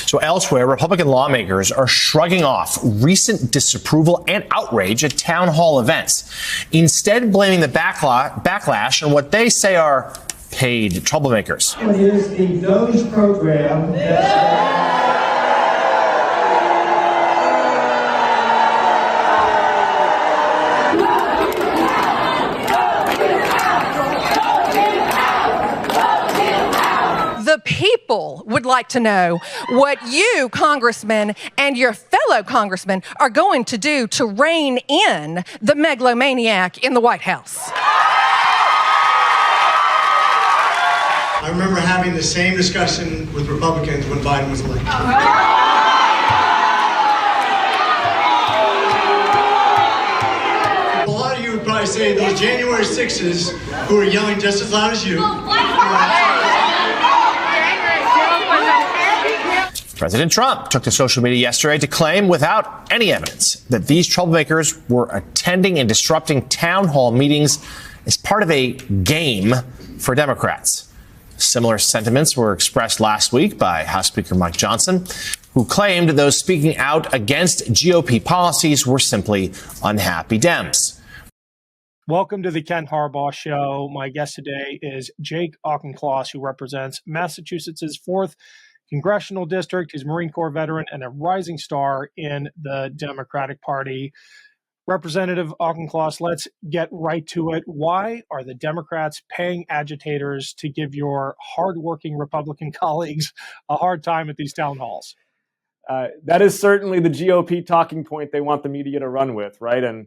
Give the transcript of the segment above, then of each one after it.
So elsewhere, Republican lawmakers are shrugging off recent disapproval and outrage at town hall events, instead blaming the backlash on what they say are paid troublemakers. It is the Doge program The people would like to know what you, congressmen, and your fellow congressmen are going to do to rein in the megalomaniac in the White House. I remember having the same discussion with Republicans when Biden was elected. A lot of you would probably say those January 6s who are yelling just as loud as you. President Trump took to social media yesterday to claim, without any evidence, that these troublemakers were attending and disrupting town hall meetings as part of a game for Democrats. Similar sentiments were expressed last week by House Speaker Mike Johnson, who claimed those speaking out against GOP policies were simply unhappy Dems. Welcome to the Ken Harbaugh Show. My guest today is Jake Auchincloss, who represents Massachusetts' 4th Congressional District. He's a Marine Corps veteran and a rising star in the Democratic Party. Representative Auchincloss, let's get right to it. Why are the Democrats paying agitators to give your hardworking Republican colleagues a hard time at these town halls? That is certainly the GOP talking point they want the media to run with, right? And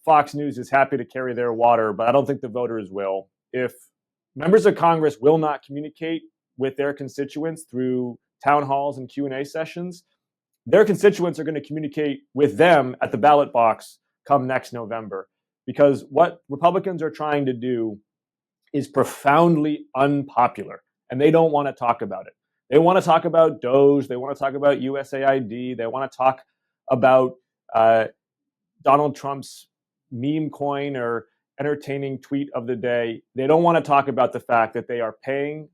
Fox News is happy to carry their water, but I don't think the voters will. If members of Congress will not communicate with their constituents through town halls and Q&A sessions, their constituents are going to communicate with them at the ballot box come next November. Because what Republicans are trying to do is profoundly unpopular, and they don't want to talk about it. They want to talk about Doge. They want to talk about USAID. They want to talk about Donald Trump's meme coin or entertaining tweet of the day. They don't want to talk about the fact that they are paying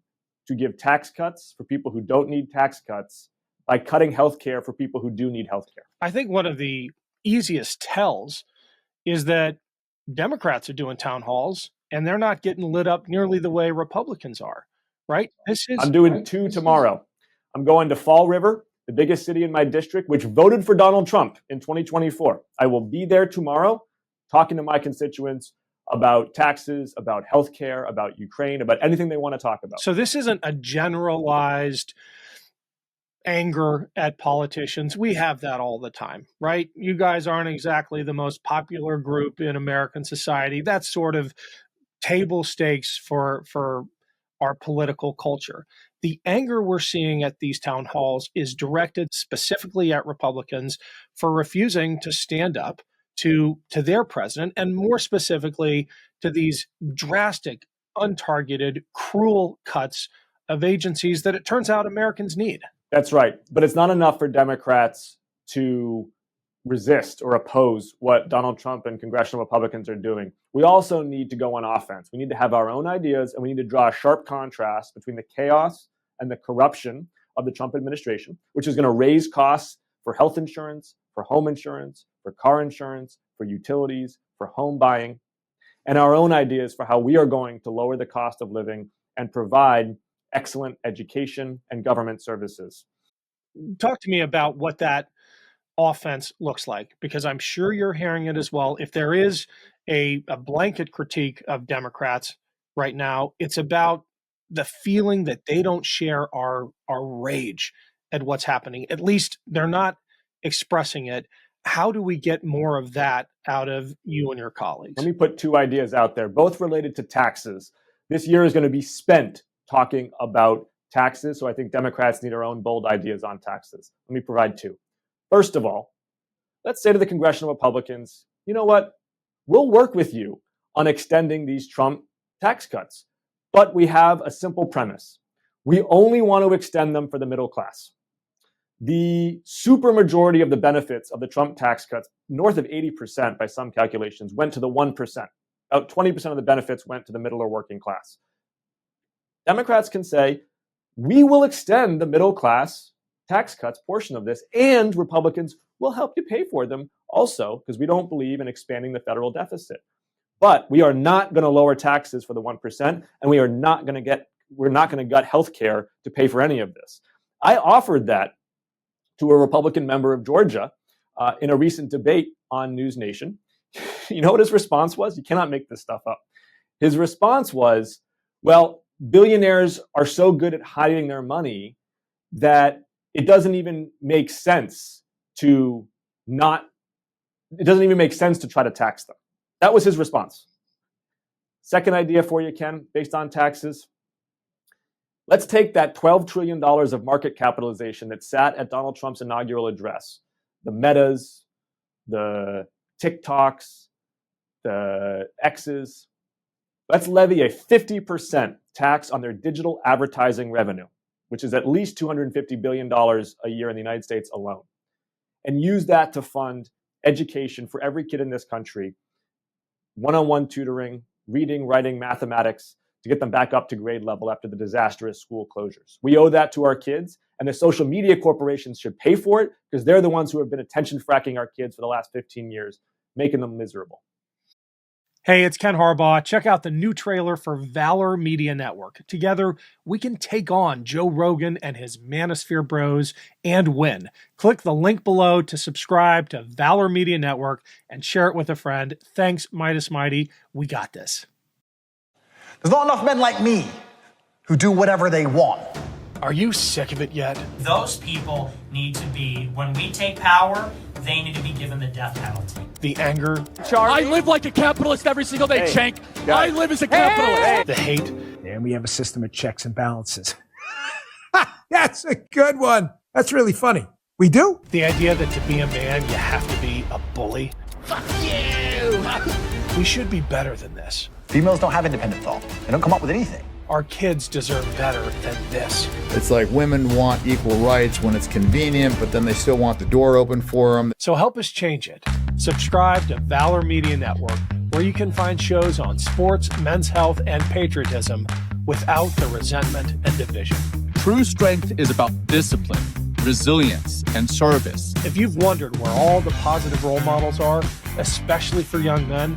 to give tax cuts for people who don't need tax cuts by cutting health care for people who do need health care. I think one of the easiest tells is that Democrats are doing town halls and they're not getting lit up nearly the way Republicans are, right? I'm doing 2 tomorrow. I'm going to Fall River, the biggest city in my district, which voted for Donald Trump in 2024. I will be there tomorrow talking to my constituents about taxes, about healthcare, about Ukraine, about anything they want to talk about. So this isn't a generalized anger at politicians. We have that all the time, right? You guys aren't exactly the most popular group in American society. That's sort of table stakes for our political culture. The anger we're seeing at these town halls is directed specifically at Republicans for refusing to stand up to their president, and more specifically to these drastic, untargeted, cruel cuts of agencies that it turns out Americans need. That's right. But it's not enough for Democrats to resist or oppose what Donald Trump and congressional Republicans are doing. We also need to go on offense. We need to have our own ideas, and we need to draw a sharp contrast between the chaos and the corruption of the Trump administration, which is going to raise costs for health insurance, for home insurance, for car insurance, for utilities, for home buying, and our own ideas for how we are going to lower the cost of living and provide excellent education and government services. Talk to me about what that offense looks like, because I'm sure you're hearing it as well. If there is a blanket critique of Democrats right now, it's about the feeling that they don't share our rage at what's happening. At least they're not expressing it. How do we get more of that out of you and your colleagues? Let me put 2 ideas out there, both related to taxes. This year is going to be spent talking about taxes, so I think Democrats need our own bold ideas on taxes. Let me provide 2. First of all, let's say to the congressional Republicans, you know what? We'll work with you on extending these Trump tax cuts, but we have a simple premise. We only want to extend them for the middle class. The supermajority of the benefits of the Trump tax cuts, north of 80% by some calculations, went to the 1%. About 20% of the benefits went to the middle or working class. Democrats can say, we will extend the middle class tax cuts portion of this, and Republicans will help you pay for them also, because we don't believe in expanding the federal deficit. But we are not going to lower taxes for the 1%, and we're not going to gut health care to pay for any of this. I offered that to a Republican member of Georgia in a recent debate on News Nation. You know what his response was? You cannot make this stuff up. His response was, well, billionaires are so good at hiding their money that it doesn't even make sense to try to tax them. That was his response. Second idea for you, Ken, based on taxes. Let's take that $12 trillion of market capitalization that sat at Donald Trump's inaugural address, the Metas, the TikToks, the X's. Let's levy a 50% tax on their digital advertising revenue, which is at least $250 billion a year in the United States alone, and use that to fund education for every kid in this country, one-on-one tutoring, reading, writing, mathematics, to get them back up to grade level after the disastrous school closures. We owe that to our kids, and the social media corporations should pay for it because they're the ones who have been attention fracking our kids for the last 15 years, making them miserable. Hey, it's Ken Harbaugh. Check out the new trailer for Valor Media Network. Together, we can take on Joe Rogan and his Manosphere Bros and win. Click the link below to subscribe to Valor Media Network and share it with a friend. Thanks, Midas Mighty. We got this. There's not enough men like me who do whatever they want. Are you sick of it yet? Those people need to be, when we take power, they need to be given the death penalty. The anger. I live like a capitalist every single day, Cenk. I live as a capitalist. The hate. And we have a system of checks and balances. That's a good one. That's really funny. We do? The idea that to be a man, you have to be a bully. Fuck you! We should be better than this. Females don't have independent thought. They don't come up with anything. Our kids deserve better than this. It's like women want equal rights when it's convenient, but then they still want the door open for them. So help us change it. Subscribe to Valor Media Network, where you can find shows on sports, men's health, and patriotism without the resentment and division. True strength is about discipline, resilience, and service. If you've wondered where all the positive role models are, especially for young men,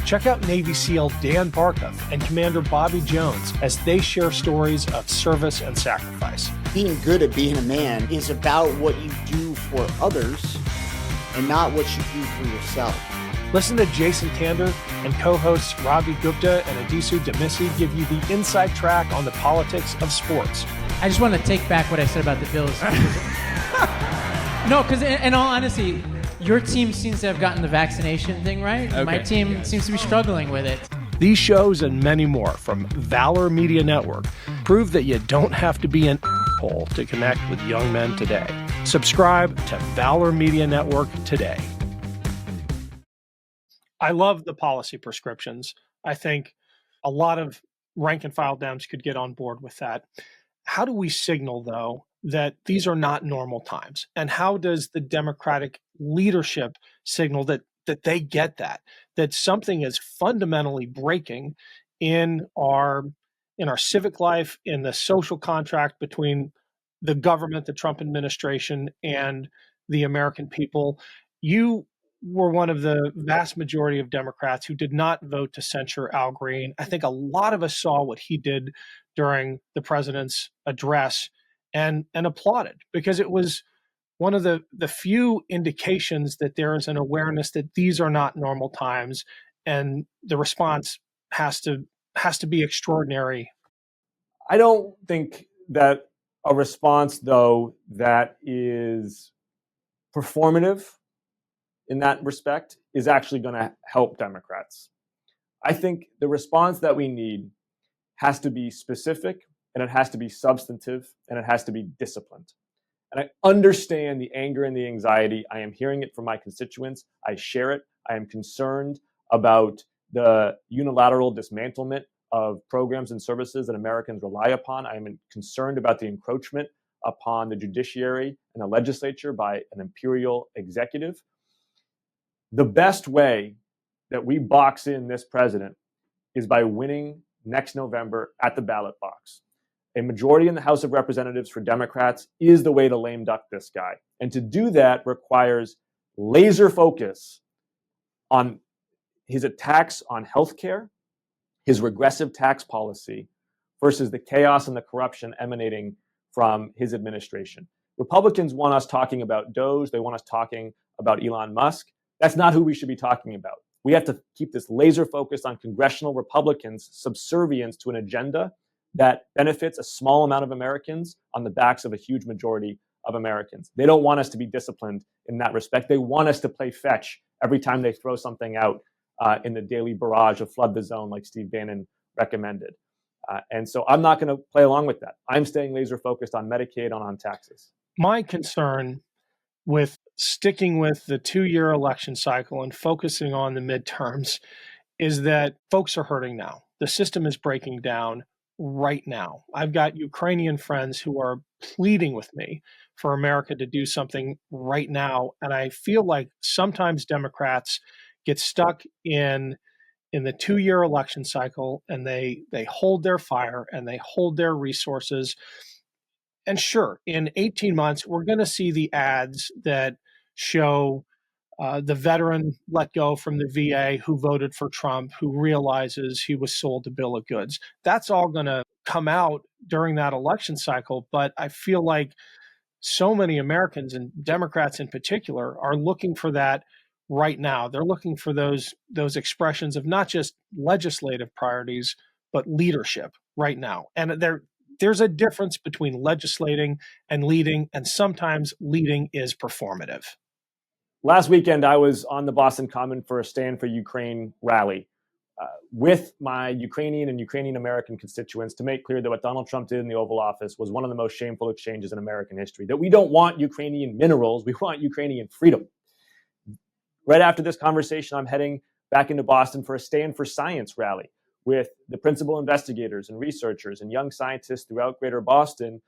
check out Navy SEAL Dan Barkov and Commander Bobby Jones as they share stories of service and sacrifice. Being good at being a man is about what you do for others and not what you do for yourself. Listen to Jason Tander and co-hosts Ravi Gupta and Adisu Demisi give you the inside track on the politics of sports. I just want to take back what I said about the Bills. No, because in all honesty, your team seems to have gotten the vaccination thing right. Okay. My team seems to be struggling with it. These shows and many more from Valor Media Network prove that you don't have to be an asshole to connect with young men today. Subscribe to Valor Media Network today. I love the policy prescriptions. I think a lot of rank and file Dems could get on board with that. How do we signal, though, that these are not normal times? And how does the Democratic leadership signal that they get that something is fundamentally breaking in our civic life, in the social contract between the government, the Trump administration, and the American people? You were one of the vast majority of Democrats who did not vote to censure Al Green. I think a lot of us saw what he did during the president's address and applauded, because it was one of the few indications that there is an awareness that these are not normal times, and the response has to be extraordinary. I don't think that a response, though, that is performative in that respect is actually going to help Democrats. I think the response that we need has to be specific, and it has to be substantive, and it has to be disciplined. And I understand the anger and the anxiety. I am hearing it from my constituents. I share it. I am concerned about the unilateral dismantlement of programs and services that Americans rely upon. I am concerned about the encroachment upon the judiciary and the legislature by an imperial executive. The best way that we box in this president is by winning next November at the ballot box. A majority in the House of Representatives for Democrats is the way to lame duck this guy. And to do that requires laser focus on his attacks on healthcare, his regressive tax policy, versus the chaos and the corruption emanating from his administration. Republicans want us talking about Doge. They want us talking about Elon Musk. That's not who we should be talking about. We have to keep this laser focused on congressional Republicans' subservience to an agenda that benefits a small amount of Americans on the backs of a huge majority of Americans. They don't want us to be disciplined in that respect. They want us to play fetch every time they throw something out in the daily barrage of flood the zone like Steve Bannon recommended. And so I'm not going to play along with that. I'm staying laser focused on Medicaid and on taxes. My concern with sticking with the 2-year election cycle and focusing on the midterms is that folks are hurting now. The system is breaking down right now. I've got Ukrainian friends who are pleading with me for America to do something right now. And I feel like sometimes Democrats get stuck in the 2-year election cycle, and they hold their fire and they hold their resources. And sure, in 18 months, we're going to see the ads that show the veteran let go from the VA who voted for Trump, who realizes he was sold a bill of goods. That's all going to come out during that election cycle. But I feel like so many Americans, and Democrats in particular, are looking for that right now. They're looking for those expressions of not just legislative priorities, but leadership right now. And there's a difference between legislating and leading, and sometimes leading is performative. Last weekend, I was on the Boston Common for a Stand for Ukraine rally with my Ukrainian and Ukrainian American constituents to make clear that what Donald Trump did in the Oval Office was one of the most shameful exchanges in American history, that we don't want Ukrainian minerals, we want Ukrainian freedom. Right after this conversation, I'm heading back into Boston for a Stand for Science rally with the principal investigators and researchers and young scientists throughout Greater Boston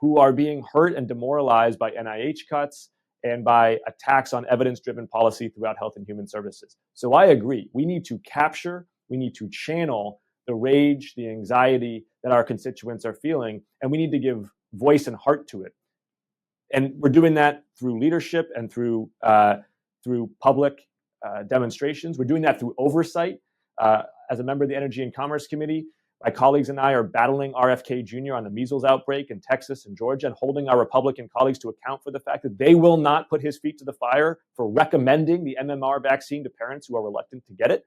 who are being hurt and demoralized by NIH cuts and by attacks on evidence-driven policy throughout health and human services. So I agree. We need to capture, we need to channel the rage, the anxiety that our constituents are feeling, and we need to give voice and heart to it. And we're doing that through leadership and through public demonstrations. We're doing that through oversight. As a member of the Energy and Commerce Committee, my colleagues and I are battling RFK Jr. on the measles outbreak in Texas and Georgia, and holding our Republican colleagues to account for the fact that they will not put his feet to the fire for recommending the MMR vaccine to parents who are reluctant to get it.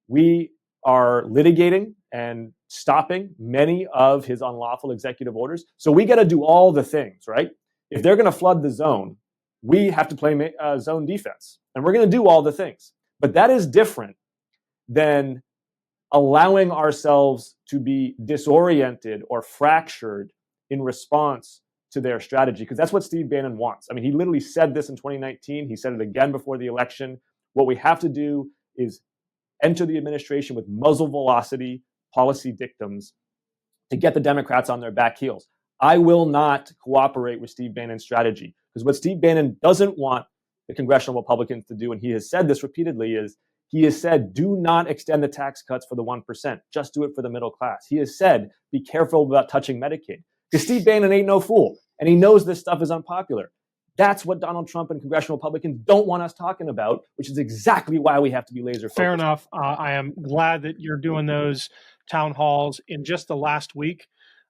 We are litigating and stopping many of his unlawful executive orders. So we got to do all the things, right? If they're going to flood the zone, we have to play zone defense, and we're going to do all the things. But that is different than allowing ourselves to be disoriented or fractured in response to their strategy, because that's what Steve Bannon wants. I mean, he literally said this in 2019. He said it again before the election. What we have to do is enter the administration with muzzle velocity policy dictums to get the Democrats on their back heels. I will not cooperate with Steve Bannon's strategy, because what Steve Bannon doesn't want the congressional Republicans to do, and he has said this repeatedly, is he has said, do not extend the tax cuts for the 1%. Just do it for the middle class. He has said, be careful about touching Medicaid. Because Steve Bannon ain't no fool, and he knows this stuff is unpopular. That's what Donald Trump and congressional Republicans don't want us talking about, which is exactly why we have to be laser focused. Fair enough. I am glad that you're doing those town halls. In just the last week,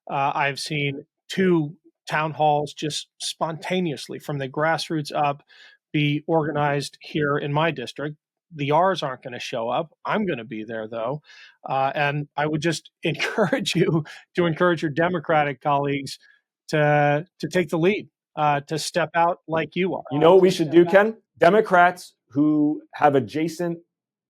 I've seen 2 town halls just spontaneously from the grassroots up be organized here in my district. The R's aren't going to show up. I'm going to be there, though. And I would just encourage you to encourage your Democratic colleagues to take the lead, to step out like you are. You know what we should do, Ken? Democrats who have adjacent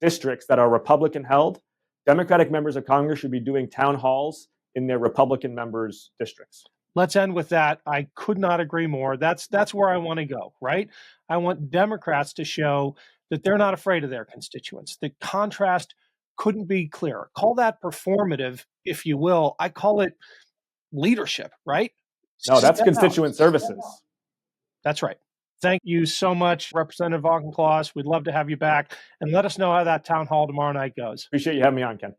districts that are Republican held, Democratic members of Congress should be doing town halls in their Republican members' districts. Let's end with that. I could not agree more. That's where I want to go, right? I want Democrats to show that they're not afraid of their constituents. The contrast couldn't be clearer. Call that performative, if you will. I call it leadership, right? No, that's constituent services. That's right. Thank you so much, Representative Auchincloss. We'd love to have you back. And let us know how that town hall tomorrow night goes. Appreciate you having me on, Ken.